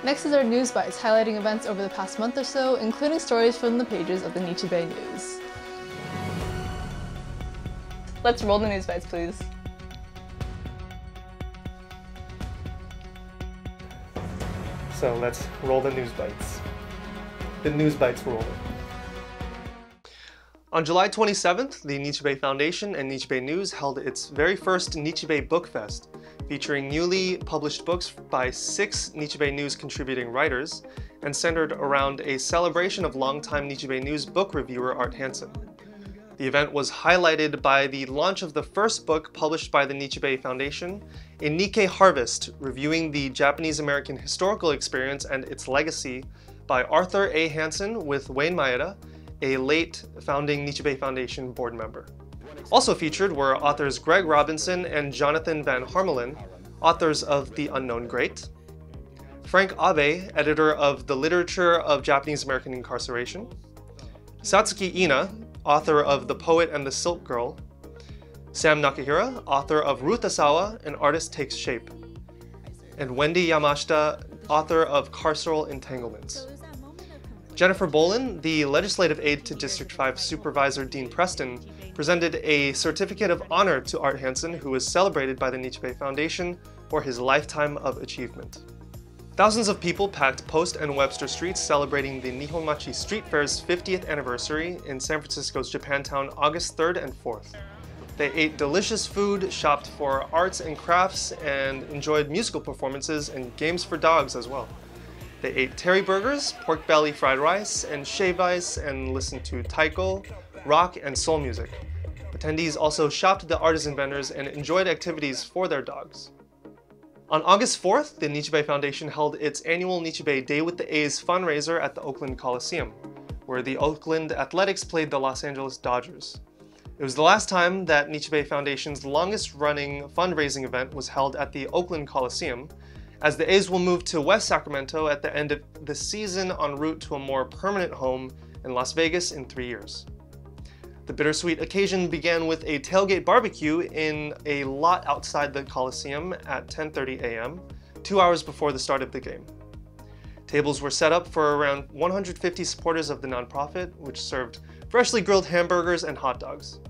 Next is our News Bites, highlighting events over the past month or so, including stories from the pages of the Nichi Bei News. Let's roll the News Bites, please. So let's roll the News Bites. The News Bites rolling. On July 27th, the Nichi Bei Foundation and Nichi Bei News held its very first Nichi Bei Book Fest, featuring newly published books by 6 Nichi Bei News contributing writers, and centered around a celebration of longtime Nichi Bei News book reviewer Art Hansen. The event was highlighted by the launch of the first book published by the Nichi Bei Foundation, a Nikkei Harvest, reviewing the Japanese-American historical experience and its legacy by Arthur A. Hansen with Wayne Maeda, a late founding Nichi Bei Foundation board member. Also featured were authors Greg Robinson and Jonathan Van Harmelen, authors of The Unknown Great, Frank Abe, editor of The Literature of Japanese-American Incarceration, Satsuki Ina, author of The Poet and the Silk Girl, Sam Nakahira, author of Ruth Asawa, An Artist Takes Shape, and Wendy Yamashita, author of Carceral Entanglements. Jennifer Bolin, the legislative aide to District 5 Supervisor Dean Preston, presented a certificate of honor to Art Hansen, who was celebrated by the Nichi Bei Foundation for his lifetime of achievement. Thousands of people packed Post and Webster streets celebrating the Nihonmachi Street Fair's 50th anniversary in San Francisco's Japantown August 3rd and 4th. They ate delicious food, shopped for arts and crafts, and enjoyed musical performances and games for dogs as well. They ate terry burgers, pork belly fried rice, and shave ice, and listened to taiko, rock, and soul music. Attendees also shopped at the artisan vendors and enjoyed activities for their dogs. On August 4th, the Nichi Bei Foundation held its annual Nichi Bei Day with the A's fundraiser at the Oakland Coliseum, where the Oakland Athletics played the Los Angeles Dodgers. It was the last time that Nichi Bei Foundation's longest-running fundraising event was held at the Oakland Coliseum, as the A's will move to West Sacramento at the end of the season en route to a more permanent home in Las Vegas in 3 years. The bittersweet occasion began with a tailgate barbecue in a lot outside the Coliseum at 10:30 a.m., 2 hours before the start of the game. Tables were set up for around 150 supporters of the nonprofit, which served freshly grilled hamburgers and hot dogs.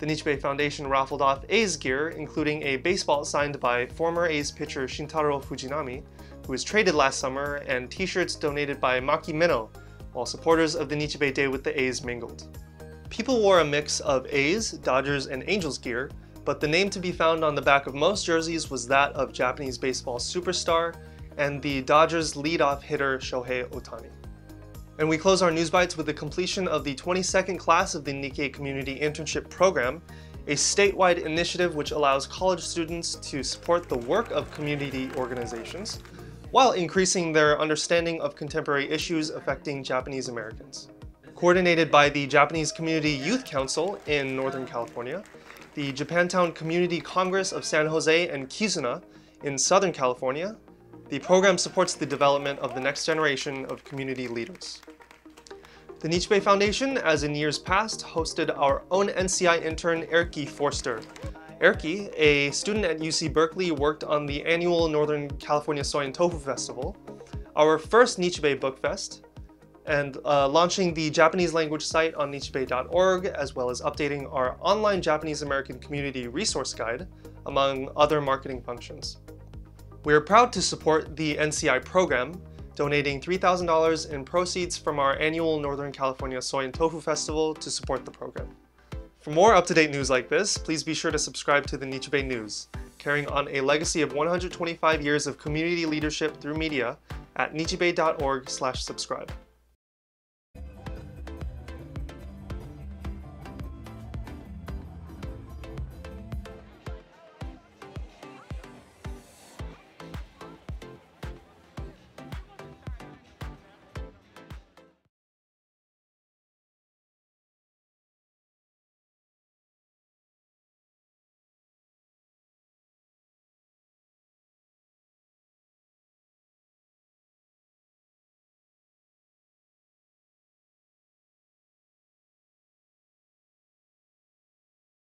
The Nichi Bei Foundation raffled off A's gear, including a baseball signed by former A's pitcher Shintaro Fujinami, who was traded last summer, and t-shirts donated by Maki Meno, while supporters of the Nichi Bei Day with the A's mingled. People wore a mix of A's, Dodgers, and Angels gear, but the name to be found on the back of most jerseys was that of Japanese baseball superstar and the Dodgers leadoff hitter Shohei Ohtani. And we close our News Bites with the completion of the 22nd class of the Nikkei Community Internship Program, a statewide initiative which allows college students to support the work of community organizations while increasing their understanding of contemporary issues affecting Japanese Americans. Coordinated by the Japanese Community Youth Council in Northern California, the Japantown Community Congress of San Jose and Kizuna in Southern California, the program supports the development of the next generation of community leaders. The Nichi Bei Foundation, as in years past, hosted our own NCI intern Erky Forster. Erky, a student at UC Berkeley, worked on the annual Northern California Soy and Tofu Festival, our first Nichi Bei Book Fest, and launching the Japanese language site on nichibei.org, as well as updating our online Japanese American community resource guide, among other marketing functions. We are proud to support the NCI program, donating $3,000 in proceeds from our annual Northern California Soy and Tofu Festival to support the program. For more up-to-date news like this, please be sure to subscribe to the Nichi Bei News, carrying on a legacy of 125 years of community leadership through media at nichibei.org/subscribe.